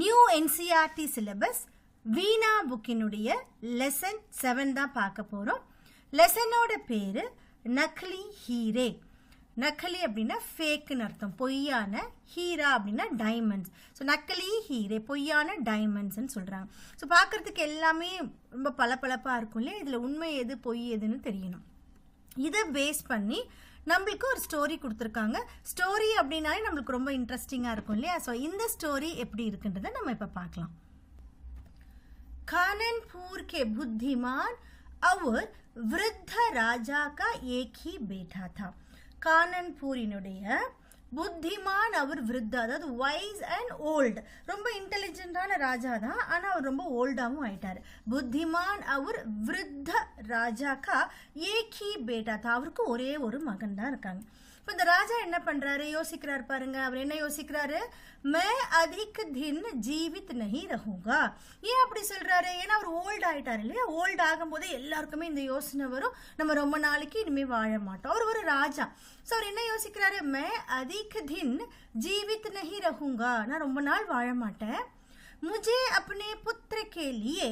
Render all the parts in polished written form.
New NCERT syllabus வீணா புக்கினுடைய lesson 7 தான் பார்க்க போகிறோம். லெசனோட பேர் நக்லி ஹீரே. நக்லி அப்படின்னா ஃபேக்குன்னு அர்த்தம், பொய்யான. ஹீரா அப்படின்னா டைமண்ட்ஸ். ஸோ நக்லி ஹீரே, பொய்யான டைமண்ட்ஸ்ன்னு சொல்கிறாங்க. ஸோ பார்க்குறதுக்கு எல்லாமே ரொம்ப பளபளப்பாக இருக்கும் இல்லையா? இதில் உண்மை எது பொய் எதுன்னு தெரியணும். இதை பேஸ் பண்ணி நம்மளுக்கு ஒரு ஸ்டோரி கொடுத்துருக்காங்க. ஸ்டோரி அப்படின்னாலே நம்மளுக்கு ரொம்ப இன்ட்ரெஸ்டிங்காக இருக்கும் இல்லையா? ஸோ இந்த ஸ்டோரி எப்படி இருக்குன்றதை நம்ம இப்போ பார்க்கலாம். काननपुर के बुद्धिमान और वृद्ध राजा का एक ही बेटा था. கானன்பூரினுடைய புத்திமான் அவர் விருத்த, அதாவது வைஸ் அண்ட் ஓல்டு, ரொம்ப இன்டெலிஜென்டான ராஜா தான். ஆனால் அவர் ரொம்ப ஓல்டாகவும் ஆயிட்டார். புத்திமான் அவர் விருத்த ராஜாக்கா ஏகி பேட்டா தான். அவருக்கு ஒரே ஒரு மகன் தான் இருக்காங்க. இப்போ இந்த ராஜா என்ன பண்றாரு, யோசிக்கிறார் பாருங்க. அவர் என்ன யோசிக்கிறாரு? மே அதிக தின் ஜீவித் நஹி ரஹூங்கா. ஏன் அப்படி சொல்றாரு? ஏன்னா அவர் ஓல்ட் ஆயிட்டாரு இல்லையா? ஓல்ட் ஆகும்போதே எல்லாருக்குமே இந்த யோசனை வரும், நம்ம ரொம்ப நாளைக்கு இனிமே வாழ மாட்டோம். அவர் ஒரு ராஜா. ஸோ அவர் என்ன யோசிக்கிறாரு? மே அதிக தின் ஜீவித் நஹி ரஹூங்கா, நான் ரொம்ப நாள் வாழ மாட்டேன். मुझे अपने पुत्र के लिए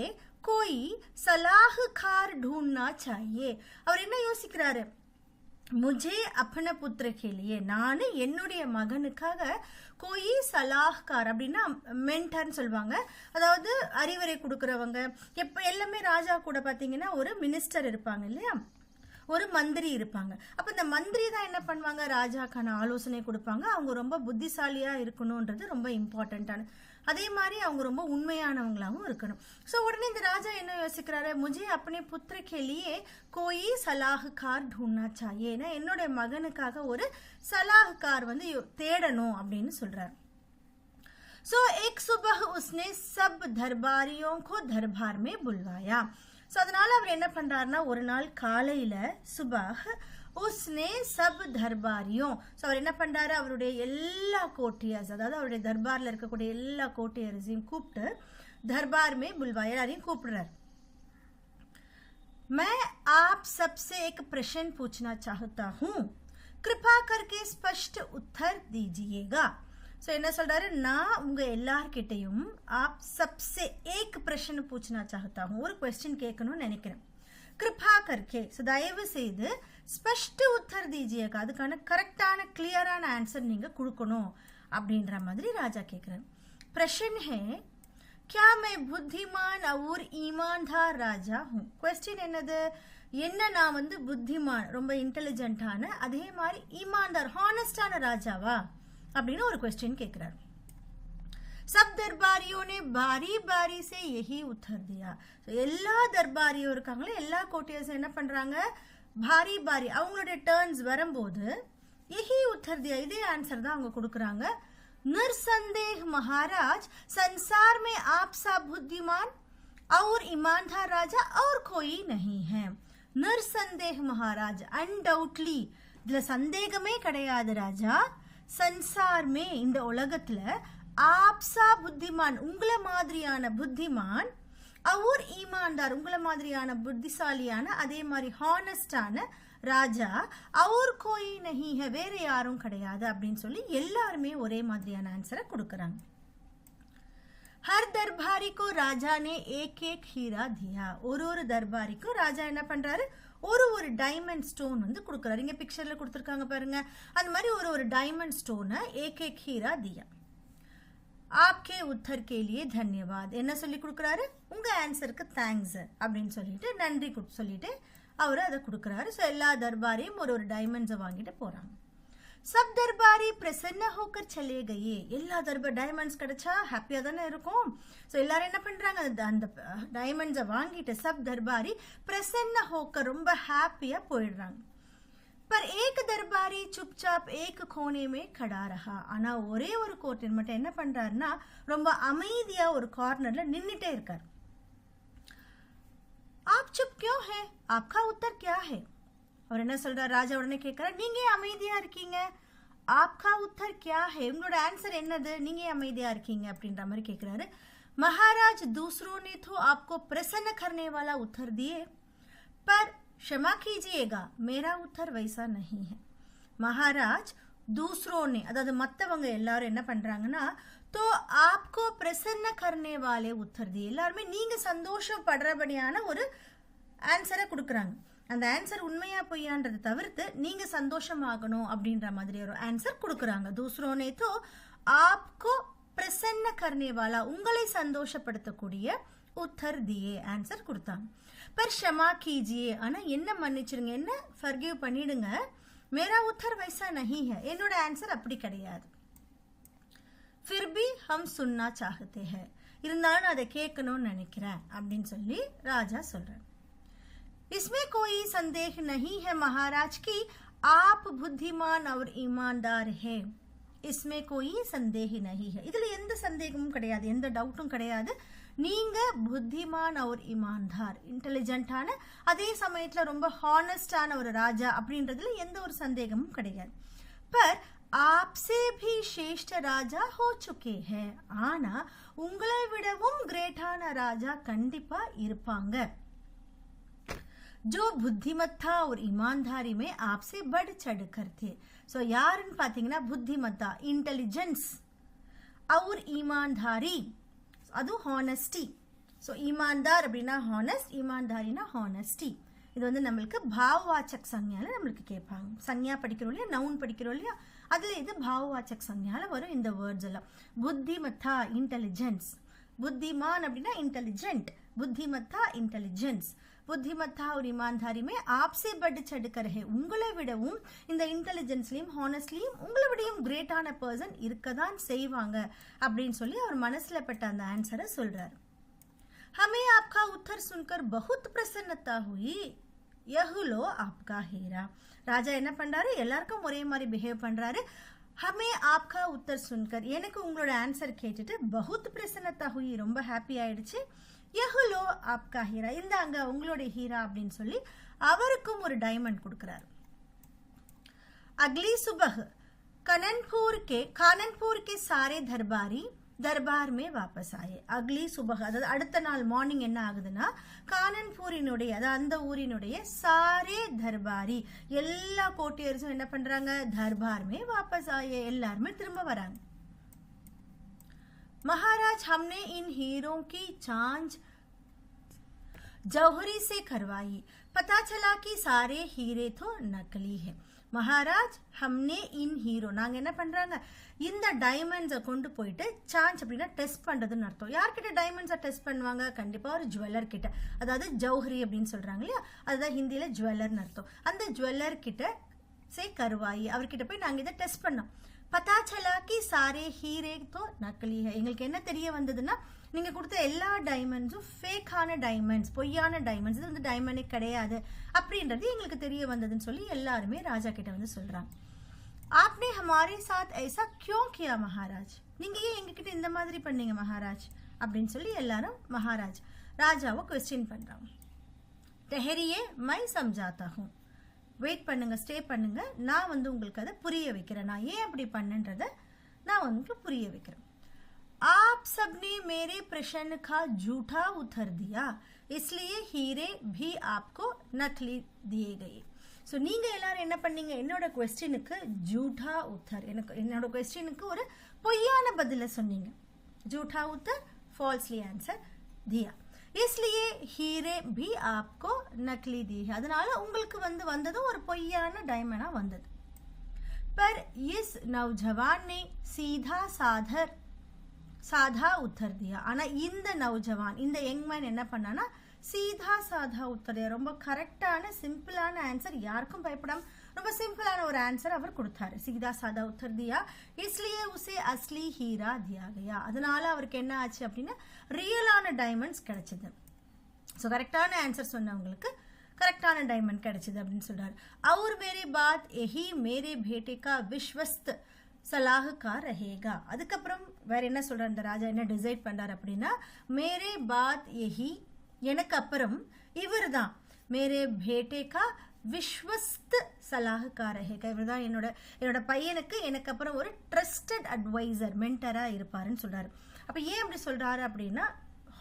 कोई सलाहकार ढूंढना चाहिए. அவர் என்ன யோசிக்கிறாரு? முஜே அப்பன புத்திர கேலியே, நான் என்னுடைய மகனுக்காக கோயி சலாஹ்கார் அப்படின்னா மென்டர்ன்னு சொல்லுவாங்க, அதாவது அறிவுரை கொடுக்குறவங்க. எப்போ எல்லாமே ராஜா கூட பார்த்தீங்கன்னா ஒரு மினிஸ்டர் இருப்பாங்க இல்லையா, ஒரு மந்திரி இருப்பாங்க. அப்போ இந்த மந்திரி தான் என்ன பண்ணுவாங்க, ராஜாக்கான ஆலோசனை கொடுப்பாங்க. அவங்க ரொம்ப புத்திசாலியாக இருக்கணுன்றது ரொம்ப இம்பார்ட்டண்ட்டான. அதே மாதிரி அவங்க ரொம்ப உண்மையானவங்களாகவும் இருக்கணும். ஸோ உடனே இந்த ராஜா என்ன யோசிக்கிறாரு? முஜே அப்பனே புத்திர கேலியே கோயி சலாஹ்கார் ढूंढना चाहिए. என்னுடைய மகனுக்காக ஒரு சலாஹ்கார் வந்து தேடணும் அப்படின்னு சொல்றாரு. ஸோ एक सुबह उसने सब दरबारियों को दरबार में बुलवाया. ஸோ அதனால அவர் என்ன பண்றாருன்னா, ஒரு நாள் காலையில சுபஹ் உஸ்னே சப் தர்பாரியும், ஸோ அவர் என்ன பண்றாரு, அவருடைய எல்லா கோட்டியர்ஸ், அதாவது அவருடைய தர்பார்ல இருக்கக்கூடிய எல்லா கோட்டியர்ஸையும் கூப்பிட்டு தர்பார்மே புல்வா, எல்லாரையும் கூப்பிடுறாரு. मैं आप सबसे एक प्रश्न पूछना चाहता हूँ, कृपा करके स्पष्ट उत्तर दीजिएगा. ஸோ என்ன சொல்றாரு, நான் உங்க எல்லார்கிட்டையும் आप सबसे एक प्रश्न पूछना चाहता हूँ, ஒரு क्वेश्चन கேட்கணும்னு நினைக்கிறேன். கிருபா கர்கே, ஸோ தயவு செய்து ஸ்பஷ்ட உத்தர் தீஜியேகா, அதுக்கான கரெக்டான கிளியரான ஆன்சர் நீங்க கொடுக்கணும் அப்படின்ற மாதிரி ராஜா கேட்கிறார். பிரஷன் ஹே क्या मैं बुद्धिमान और ईमानदार राजा हूँ. क्वेश्चन என்னது, என்ன நான் வந்து புத்திமான், ரொம்ப இன்டெலிஜென்ட்டான, அதே மாதிரி ஈமான்தார், ஹானஸ்டான ராஜாவா அப்படின்னு ஒரு क्वेश्चन கேட்கிறார். सब दरबारियों ने बारी बारी से यही उत्तर दिया. எல்லா தர்பாரியும் இருக்காங்களே, எல்லா கோட்டியர்ஸும் என்ன பண்றாங்க, பாரி பாரி அவங்களுடைய டர்ன்ஸ் வரும்போது यही उत्तर दिया, இதே ஆன்சர் தான் அவங்க கொடுக்குறாங்க. निरसंदेह महाराज, संसार में आप सा बुद्धिमान और ईमानदार राजा और कोई नहीं है. निरसंदेह महाराज, अनडाउटली, இதுல சந்தேகமே கிடையாது ராஜா. சன்சார் மே, இந்த உலகத்துல ஆப்சா புத்திமான், உங்களை மாதிரியான புத்திமான், அவர் ஈமான்தார், உங்களை மாதிரியான புத்திசாலியான, அதே மாதிரி ஹானஸ்டான ராஜா, அவர் கோய் நஹி ஹை, வேற யாரும் கிடையாது அப்படின்னு சொல்லி எல்லாருமே ஒரே மாதிரியான ஆன்சரை கொடுக்கறாங்க. हर दरबारी को राजा ने एक एक हीरा दिया. ஒரு தர்பாரிக்கும் ராஜா என்ன பண்றாரு, ஒரு டைமண்ட் ஸ்டோன் வந்து கொடுக்குறாரு. இங்க பிக்சர்ல கொடுத்துருக்காங்க பாருங்க, அந்த மாதிரி ஒரு டைமண்ட் ஸ்டோனை ஏக் ஏக் ஹீரா தியா. आपके उत्तर के लिए धन्यवाद, என்ன சொல்லி கொடுக்குறாரு, உங்க ஆன்சருக்கு தேங்க்ஸ் அப்படின்னு சொல்லிட்டு நன்றி சொல்லிட்டு அவர் அதை கொடுக்குறாரு. ஸோ எல்லா தர்பாரையும் ஒரு டைமண்ட்ஸை வாங்கிட்டு போறாங்க. सब दरबारी प्रसन्न होकर चले गए. எல்லா தர்பார் டைமண்ட்ஸ் கிடைச்சா ஹாப்பியா தானே இருக்கும். ஸோ எல்லாரும் என்ன பண்றாங்க, அந்த டைமண்ட்ஸை வாங்கிட்டு सब दरबारी प्रसन्न होकर, ரொம்ப ஹாப்பியா போயிடுறாங்க. पर एक दरबारी चुपचाप एक कोने में खड़ा रहा. ஆனா ஒரே ஒரு கோட்டியர் மட்டும் என்ன பண்றாருன்னா, ரொம்ப அமைதியா ஒரு கார்னர்ல நின்னுட்டே இருக்கார். आप चुप क्यों है, आपका उत्तर क्या है. அவர் என்ன சொல்றார், ராஜா உடனே கேட்கிறார், நீங்க அமைதியா இருக்கீங்க, आपका उत्तर क्या है, உங்களோட ஆன்சர் என்னது, நீங்க அமைதியா இருக்கீங்க அப்படின்ற மாதிரி கேட்கிறாரு. महाराज दूसरों ने तो आपको प्रसन्न करने वाला उत्तर दिए, पर क्षमा कीजिएगा, मेरा उत्तर वैसा नहीं है. महाराज, दूसरों ने அதாவது மத்தவங்க எல்லாரும் என்ன பண்றாங்கன்னா तो आपको प्रसन्न करने वाले उत्तर दिए எல்லாரும் நீங்க சந்தோஷப்படுறபடியான ஒரு ஆன்சரை கொடுக்கறாங்க அந்த ஆன்சர் உண்மையா பொய்யான்றதை தவிர்த்து நீங்க சந்தோஷமாகணும் அப்படின்ற மாதிரி ஒரு ஆன்சர் கொடுக்கறாங்க दूसरों ने तो आपको प्रसन्न करने वाला உங்களை சந்தோஷப்படுத்தக்கூடிய उत्तर दिए ஆன்சர் கொடுத்தாங்க पर क्षमा कीजिए ஆனா என்ன மன்னிச்சிருங்க என்ன forgive பண்ணிடுங்க मेरा उत्तर वैसा नहीं है என்னோட ஆன்சர் அப்படி கிடையாது फिर भी हम सुनना चाहते हैं இருந்தாலும் அதை கேட்கணும்னு நினைக்கிறேன் அப்படின்னு சொல்லி ராஜா சொல்றார் इसमें कोई संदेह नहीं है महाराज कि आप बुद्धिमान और ईमानदार हैं इसमें कोई संदेह नहीं है இதுல எந்த சந்தேகமும் கிடையாது எந்த டவுட்டும் கிடையாது நீங்க புத்திமான் और ईमानदार इंटेलिजेंटाன அதே சமயத்துல ரொம்ப ஹானஸ்டான ஒரு ராஜா அப்படின்றதுல எந்த ஒரு சந்தேகமும் கிடையாது पर आपसे भी श्रेष्ठ राजा हो चुके हैं ஆனா உங்களை விடவும் கிரேட்டான ராஜா கண்டிப்பா இருப்பாங்க जो बुद्धिमत्ता और ईमानदारी में आपसे बढ़ चढ़ कर थे सो யாருன்னு பாத்தீங்கன்னா புத்திமத்தா इंटेलिजेंस और ईमानदारी அது ஹானஸ்டி ஸோ ஈமான்தார் அப்படின்னா ஹானஸ்ட் ஈமான்தாரினா ஹானஸ்டி இது வந்து நம்மளுக்கு பாவவாச்சக் சஞ்ஞால நம்மளுக்கு கேட்பாங்க சஞ்ஞா படிக்கிறோம் இல்லையா நவுன் படிக்கிறோம் இல்லையா அதில் இது பாவவாச்சக் சஞ்ஞால வரும் இந்த வேர்ட்ஸ் எல்லாம் புத்திமத்தா இன்டெலிஜென்ஸ் बुद्धिमान அப்படின்னா इंटेलिजेंट बुद्धिमत्ता इंटेलिजेंस बुद्धिमत्ता और ईमानदारी में आपसे बढ़ चढ़ कर है உங்களை விடவும் இந்த இன்டெலிஜென்ஸ்லயும் ஹானஸ்ட்லியும் உங்களை விடவும் கிரேட்டான பர்சன் இருக்கதான் செய்வாங்க அப்படின்னு சொல்லி அவர் மனசுல பட்ட அந்த ஆன்சரை சொல்றாரு हमें आपका उत्तर सुनकर बहुत प्रसन्नता हुई यह लो आपका हीरा ராஜா என்ன பண்றாரு எல்லாருக்கும் ஒரே மாதிரி பிஹேவ் பண்றாரு हमें आपका उत्तर सुनकर எனக்கு உங்களோட ஆன்சர் கேட்டுட்டு बहुत प्रसन्नता हुई ரொம்ப ஹாப்பி ஆயிடுச்சு यह लो आपका हीरा இந்தாங்க உங்களோட ஹீரா அப்படின்னு சொல்லி அவருக்கும் ஒரு டைமண்ட் கொடுக்கறாரு अगली सुबह काननपुर के सारे दरबार में वापस आए अगली सुबह அதாவது அடுத்த நாள் மார்னிங் என்ன ஆகுதுன்னா கானன்பூரினுடைய அதாவது அந்த ஊரினுடைய सारे दरबारी எல்லா கோட்டியர்ஸும் என்ன பண்றாங்க दरबार में वापस आए எல்லாரும் திரும்ப வராங்க महाराज हमने इन हीरों की जांच जौहरी से करवाई पता चला कि सारे हीरे तो नकली है महाराज हमने इन हीरो நாங்க என்ன பண்றாங்க இந்த டைமண்ட்ஸை கொண்டு போயிட்டு சான்ஸ் அப்படின்னா டெஸ்ட் பண்றதுன்னு அர்த்தம் யார்கிட்ட டைமண்ட்ஸை டெஸ்ட் பண்ணுவாங்க கண்டிப்பா ஒரு ஜுவல்லர் கிட்ட அதாவது ஜௌஹரி அப்படின்னு சொல்றாங்க இல்லையா அதுதான் ஹிந்தியில ஜுவல்லர்னு அர்த்தம் அந்த ஜுவல்லர் கிட்ட சே கருவாயி அவர்கிட்ட போய் நாங்க இதை டெஸ்ட் பண்ணோம் पता चला कि सारे हीरे तो नकली है எங்களுக்கு என்ன தெரிய வந்ததுன்னா நீங்க கொடுத்த எல்லா டைமண்ட்ஸும் ஃபேக்கான டைமண்ட்ஸ் பொய்யான டைமண்ட்ஸ் இது வந்து டைமண்டே கிடையாது அப்படின்றது எங்களுக்கு தெரிய வந்ததுன்னு சொல்லி எல்லாருமே ராஜா கிட்ட வந்து சொல்றாங்க आपने हमारे साथ ऐसा क्यों किया महाराज நீங்க ஏன் எங்ககிட்ட இந்த மாதிரி பண்ணீங்க மகாராஜ் அப்படின்னு சொல்லி எல்லாரும் மகாராஜ் ராஜாவை क्वेश्चन பண்றாங்க ठहरिए मैं समझाता हूं வெயிட் பண்ணுங்க ஸ்டே பண்ணுங்க நான் வந்து உங்களுக்கு அதை புரிய வைக்கிறேன் நான் ஏன் அப்படி பண்ணன்றதை நான் உங்களுக்கு புரிய வைக்கிறேன் आप सबने मेरे प्रश्न का झूठा उत्तर दिया इसलिए हीरे भी आपको नकली दिए गए ஸோ நீங்க எல்லாரும் என்ன பண்ணீங்க என்னோட क्वेश्चனுக்கு झूठा उत्तर என்னோட क्वेश्चனுக்கு ஒரு பொய்யான பதில சொன்னீங்க झूठा उत्तर falsely answer दिया इसलिए हीरे भी आपको नकली दी है அதனால உங்களுக்கு வந்து வந்தது ஒரு பொய்யான டைமண்டா வந்தது पर इस नौजवान ने साधा उत्तर दिया ஆனா இந்த நௌஜவான் இந்த யங் மேன் என்ன பண்ணானா சீதா சாதா உத்தர் ரொம்ப கரெக்டான சிம்பிளான ஆன்சர் யாருக்கும் பயப்படாம ரொம்ப சிம்பிளான ஒரு ஆன்சர் அவர் கொடுத்தாரு சீதா சாதா உத்தர் தியா इसलिए उसे असली हीरा दिया गया அதனால அவருக்கு என்ன ஆச்சு அப்படின்னா ரியலான டைமண்ட்ஸ் கிடைச்சது ஸோ கரெக்டான ஆன்சர் சொன்னவங்களுக்கு கரெக்டான டைமண்ட் கிடைச்சது அப்படின்னு சொல்றாரு और मेरी बात यही मेरे बेटे का विश्वस्त सलाहकार रहेगा அதுக்கப்புறம் வேற என்ன சொல்றாரு இந்த ராஜா என்ன டிசைட் பண்றாரு அப்படின்னா मेरे बात यही எனக்கு அப்புறம் இவர்தான் मेरे बेटे का விஸ்வஸ்த் சலாஹ்கார் रहेगा இவர்தான் என்னோட பையனுக்கு எனக்கு அப்புறம் ஒரு ட்ரஸ்டட் அட்வைசர் மென்டரா இருப்பாருன்னு சொல்றாரு அப்ப ஏன் அப்படி சொல்றாரு அப்படின்னா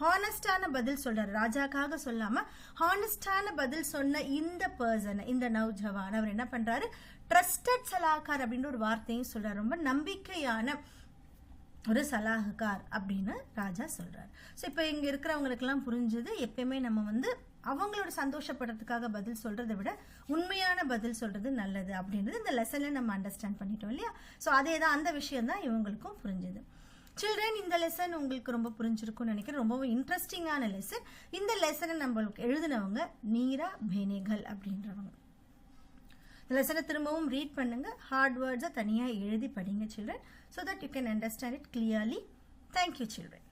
ஹானஸ்டான பதில் சொல்றாரு, ராஜாக்காக சொல்லாம ஹானஸ்டான பதில் சொன்ன இந்த பர்சன், இந்த நௌஜவான் அவர் என்ன பண்றாரு, ட்ரஸ்டட் சலாஹ்கார் அப்படின்ற ஒரு வார்த்தையும் சொல்றாரு, ரொம்ப நம்பிக்கையான ஒரு சலாஹ்கார் அப்படின்னு ராஜா சொல்றாரு. ஸோ இப்போ இங்க இருக்கிறவங்களுக்கெல்லாம் புரிஞ்சது, எப்பயுமே நம்ம வந்து அவங்களோட சந்தோஷப்படுறதுக்காக பதில் சொல்றதை விட உண்மையான பதில் சொல்றது நல்லது அப்படின்றது இந்த லெசன்ல நம்ம அண்டர்ஸ்டாண்ட் பண்ணிட்டோம் இல்லையா. ஸோ அதே தான், அந்த விஷயம் தான் இவங்களுக்கும் புரிஞ்சுது. சில்ட்ரன், இந்த லெசன் உங்களுக்கு ரொம்ப புரிஞ்சிருக்கும்னு நினைக்கிறேன். ரொம்பவும் இன்ட்ரெஸ்டிங்கான லெசன். இந்த லெசனை நம்மளுக்கு எழுதினவங்க நீரா பேனேகல் அப்படின்றவங்க. இந்த லெசனை திரும்பவும் ரீட் பண்ணுங்க, ஹார்ட் வேர்ட்ஸை தனியாக எழுதி படிங்க children, so that you can understand it clearly. Thank you children.